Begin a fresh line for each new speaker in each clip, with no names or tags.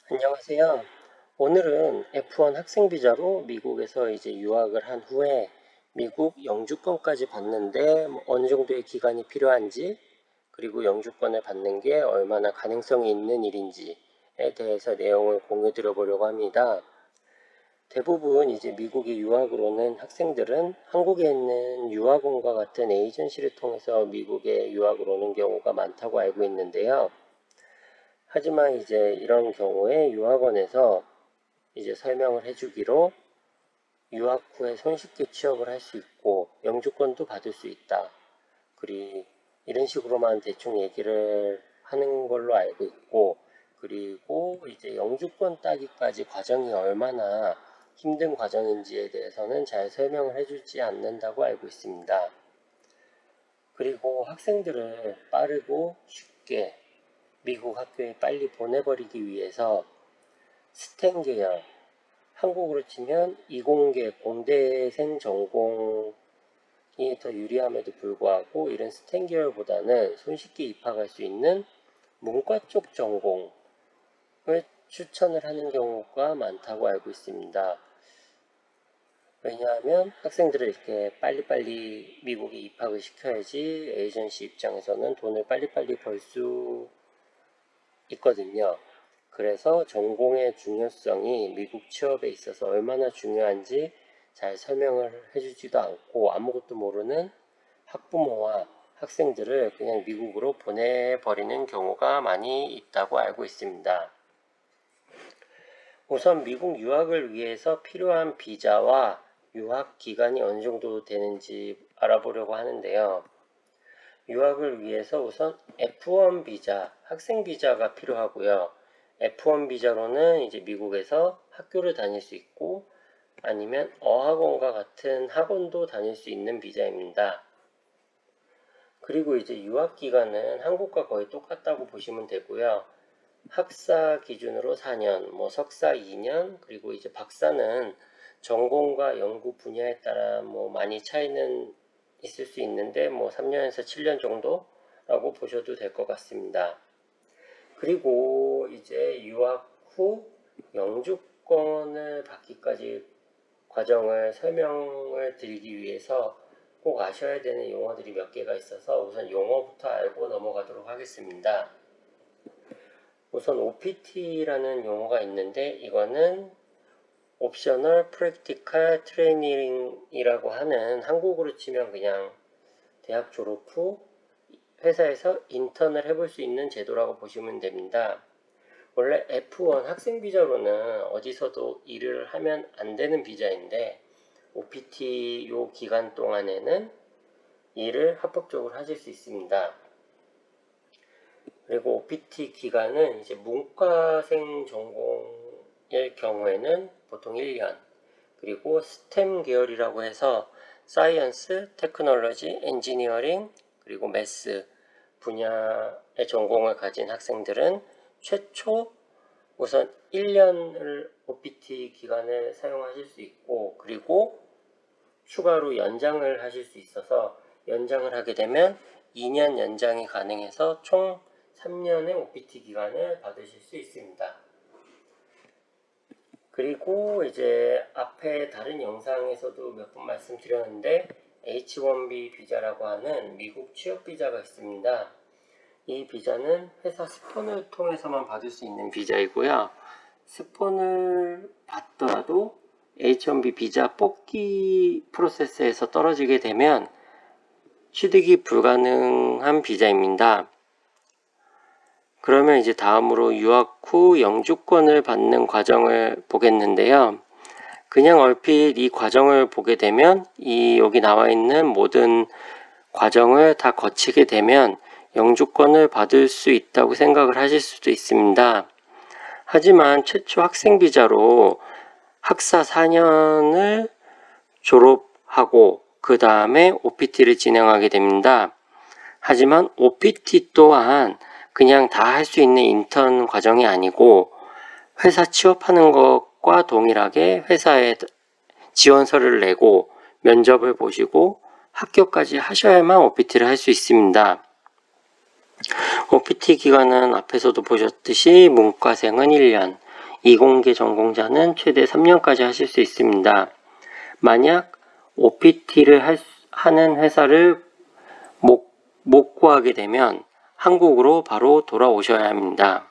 안녕하세요. 오늘은 F1 학생 비자로 미국에서 이제 유학을 한 후에 미국 영주권까지 받는데 어느 정도의 기간이 필요한지, 그리고 영주권을 받는 게 얼마나 가능성이 있는 일인지에 대해서 내용을 공유 드려 보려고 합니다. 대부분 이제 미국에 유학을 오는 학생들은 한국에 있는 유학원과 같은 에이전시를 통해서 미국에 유학을 오는 경우가 많다고 알고 있는데요. 하지만 이제 이런 경우에 유학원에서 이제 설명을 해주기로 유학 후에 손쉽게 취업을 할 수 있고 영주권도 받을 수 있다. 그리고 이런 식으로만 대충 얘기를 하는 걸로 알고 있고, 그리고 이제 영주권 따기까지 과정이 얼마나 힘든 과정인지에 대해서는 잘 설명을 해주지 않는다고 알고 있습니다. 그리고 학생들을 빠르고 쉽게 미국 학교에 빨리 보내버리기 위해서 스템 계열, 한국으로 치면 이공계, 공대생 전공이 더 유리함에도 불구하고 이런 스템 계열보다는 손쉽게 입학할 수 있는 문과 쪽 전공을 추천을 하는 경우가 많다고 알고 있습니다. 왜냐하면 학생들을 이렇게 빨리빨리 미국에 입학을 시켜야지 에이전시 입장에서는 돈을 빨리빨리 벌 수 있거든요. 그래서 전공의 중요성이 미국 취업에 있어서 얼마나 중요한지 잘 설명을 해주지도 않고 아무것도 모르는 학부모와 학생들을 그냥 미국으로 보내버리는 경우가 많이 있다고 알고 있습니다. 우선 미국 유학을 위해서 필요한 비자와 유학 기간이 어느 정도 되는지 알아보려고 하는데요. 유학을 위해서 우선 F1 비자, 학생 비자가 필요하고요. F1 비자로는 이제 미국에서 학교를 다닐 수 있고 아니면 어학원과 같은 학원도 다닐 수 있는 비자입니다. 그리고 이제 유학 기간은 한국과 거의 똑같다고 보시면 되고요. 학사 기준으로 4년, 석사 2년, 그리고 이제 박사는 전공과 연구 분야에 따라 많이 차이는 있을 수 있는데 3년에서 7년 정도라고 보셔도 될 것 같습니다. 그리고 이제 유학 후 영주권을 받기까지 과정을 설명을 드리기 위해서 꼭 아셔야 되는 용어들이 몇 개가 있어서 우선 용어부터 알고 넘어가도록 하겠습니다. 우선 OPT라는 용어가 있는데 이거는 옵셔널 프랙티컬 트레이닝이라고 하는, 한국으로 치면 그냥 대학 졸업 후 회사에서 인턴을 해볼 수 있는 제도라고 보시면 됩니다. 원래 F1 학생 비자로는 어디서도 일을 하면 안 되는 비자인데 OPT 요 기간 동안에는 일을 합법적으로 하실 수 있습니다. 그리고 OPT 기간은 이제 문과생 전공일 경우에는 보통 1년, 그리고 스템 계열이라고 해서 사이언스, 테크놀로지, 엔지니어링, 그리고 매스 분야의 전공을 가진 학생들은 최초 우선 1년을 OPT 기간을 사용하실 수 있고, 그리고 추가로 연장을 하실 수 있어서 연장을 하게 되면 2년 연장이 가능해서 총 3년의 OPT 기간을 받으실 수 있습니다. 그리고 이제 앞에 다른 영상에서도 몇 번 말씀드렸는데 H1B 비자라고 하는 미국 취업 비자가 있습니다. 이 비자는 회사 스폰을 통해서만 받을 수 있는 비자이고요. 스폰을 받더라도 H1B 비자 뽑기 프로세스에서 떨어지게 되면 취득이 불가능한 비자입니다. 그러면 이제 다음으로 유학 후 영주권을 받는 과정을 보겠는데요. 그냥 얼핏 이 과정을 보게 되면 여기 나와 있는 모든 과정을 다 거치게 되면 영주권을 받을 수 있다고 생각을 하실 수도 있습니다. 하지만 최초 학생 비자로 학사 4년을 졸업하고 그 다음에 OPT를 진행하게 됩니다. 하지만 OPT 또한 그냥 다 할 수 있는 인턴 과정이 아니고 회사 취업하는 것과 동일하게 회사에 지원서를 내고 면접을 보시고 합격까지 하셔야만 OPT를 할 수 있습니다. OPT 기간은 앞에서도 보셨듯이 문과생은 1년, 이공계 전공자는 최대 3년까지 하실 수 있습니다. 만약 OPT를 하는 회사를 못 구하게 되면 한국으로 바로 돌아오셔야 합니다.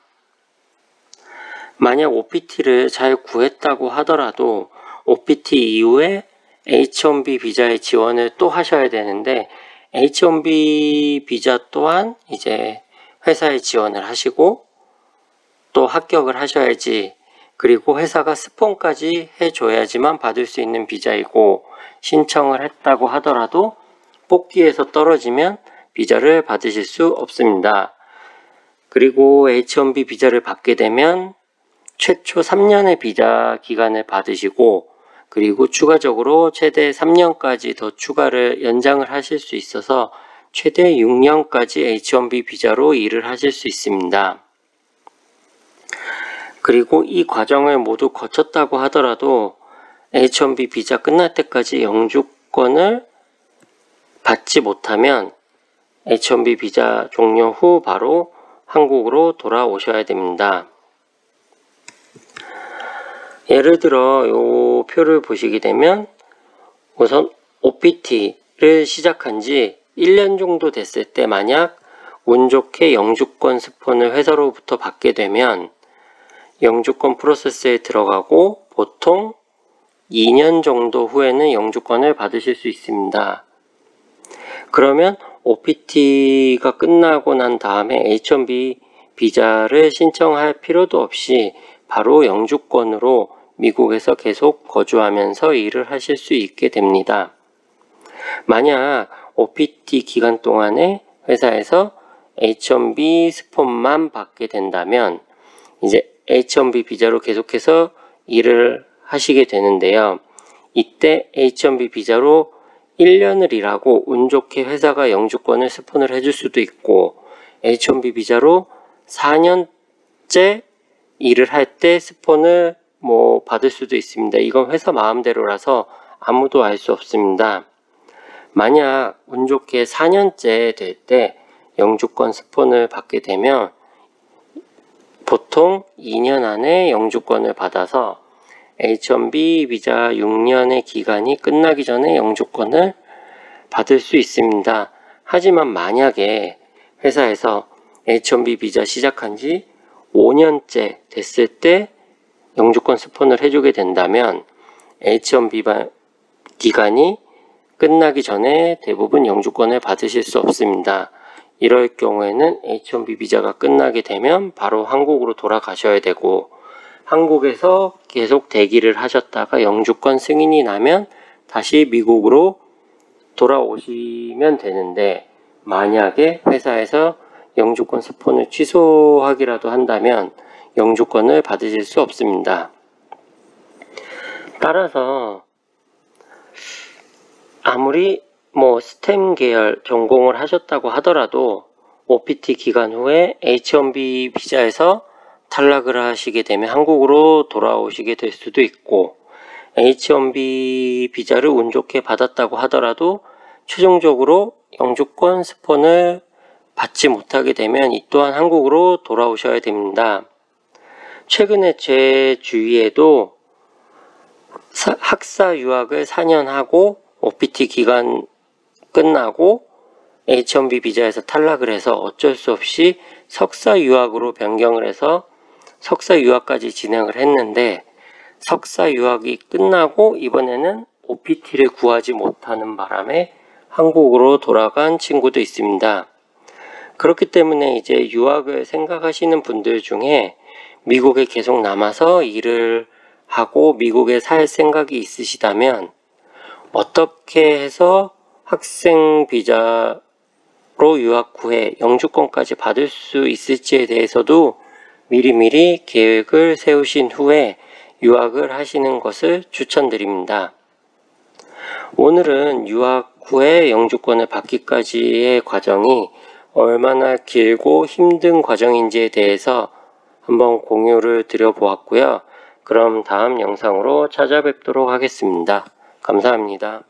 만약 OPT를 잘 구했다고 하더라도 OPT 이후에 H-1B 비자의 지원을 또 하셔야 되는데 H-1B 비자 또한 이제 회사에 지원을 하시고 또 합격을 하셔야지, 그리고 회사가 스폰까지 해줘야지만 받을 수 있는 비자이고, 신청을 했다고 하더라도 뽑기에서 떨어지면 비자를 받으실 수 없습니다. 그리고 H-1B 비자를 받게 되면 최초 3년의 비자 기간을 받으시고, 그리고 추가적으로 최대 3년까지 더 추가를 연장을 하실 수 있어서 최대 6년까지 H-1B 비자로 일을 하실 수 있습니다. 그리고 이 과정을 모두 거쳤다고 하더라도 H-1B 비자 끝날 때까지 영주권을 받지 못하면 H-1B 비자 종료 후 바로 한국으로 돌아오셔야 됩니다. 예를 들어 이 표를 보시게 되면 우선 OPT를 시작한 지 1년 정도 됐을 때 만약 운 좋게 영주권 스폰을 회사로부터 받게 되면 영주권 프로세스에 들어가고 보통 2년 정도 후에는 영주권을 받으실 수 있습니다. 그러면 OPT가 끝나고 난 다음에 H-1B 비자를 신청할 필요도 없이 바로 영주권으로 미국에서 계속 거주하면서 일을 하실 수 있게 됩니다. 만약 OPT 기간 동안에 회사에서 H-1B 스폰만 받게 된다면 이제 H-1B 비자로 계속해서 일을 하시게 되는데요. 이때 H-1B 비자로 1년을 일하고 운 좋게 회사가 영주권을 스폰을 해줄 수도 있고, H-1B 비자로 4년째 일을 할 때 스폰을 받을 수도 있습니다. 이건 회사 마음대로라서 아무도 알 수 없습니다. 만약 운 좋게 4년째 될 때 영주권 스폰을 받게 되면 보통 2년 안에 영주권을 받아서 H-1B 비자 6년의 기간이 끝나기 전에 영주권을 받을 수 있습니다. 하지만 만약에 회사에서 H-1B 비자 시작한 지 5년째 됐을 때 영주권 스폰을 해주게 된다면 H-1B 기간이 끝나기 전에 대부분 영주권을 받으실 수 없습니다. 이럴 경우에는 H-1B 비자가 끝나게 되면 바로 한국으로 돌아가셔야 되고, 한국에서 계속 대기를 하셨다가 영주권 승인이 나면 다시 미국으로 돌아오시면 되는데, 만약에 회사에서 영주권 스폰을 취소하기라도 한다면 영주권을 받으실 수 없습니다. 따라서 아무리 스템 계열 전공을 하셨다고 하더라도 OPT 기간 후에 H-1B 비자에서 탈락을 하시게 되면 한국으로 돌아오시게 될 수도 있고, H-1B 비자를 운 좋게 받았다고 하더라도 최종적으로 영주권 스폰을 받지 못하게 되면 이 또한 한국으로 돌아오셔야 됩니다. 최근에 제 주위에도 학사 유학을 4년 하고 OPT 기간 끝나고 H-1B 비자에서 탈락을 해서 어쩔 수 없이 석사 유학으로 변경을 해서 석사 유학까지 진행을 했는데, 석사 유학이 끝나고 이번에는 OPT를 구하지 못하는 바람에 한국으로 돌아간 친구도 있습니다. 그렇기 때문에 이제 유학을 생각하시는 분들 중에 미국에 계속 남아서 일을 하고 미국에 살 생각이 있으시다면 어떻게 해서 학생 비자로 유학 후에 영주권까지 받을 수 있을지에 대해서도 미리미리 계획을 세우신 후에 유학을 하시는 것을 추천드립니다. 오늘은 유학 후에 영주권을 받기까지의 과정이 얼마나 길고 힘든 과정인지에 대해서 한번 공유를 드려보았고요. 그럼 다음 영상으로 찾아뵙도록 하겠습니다. 감사합니다.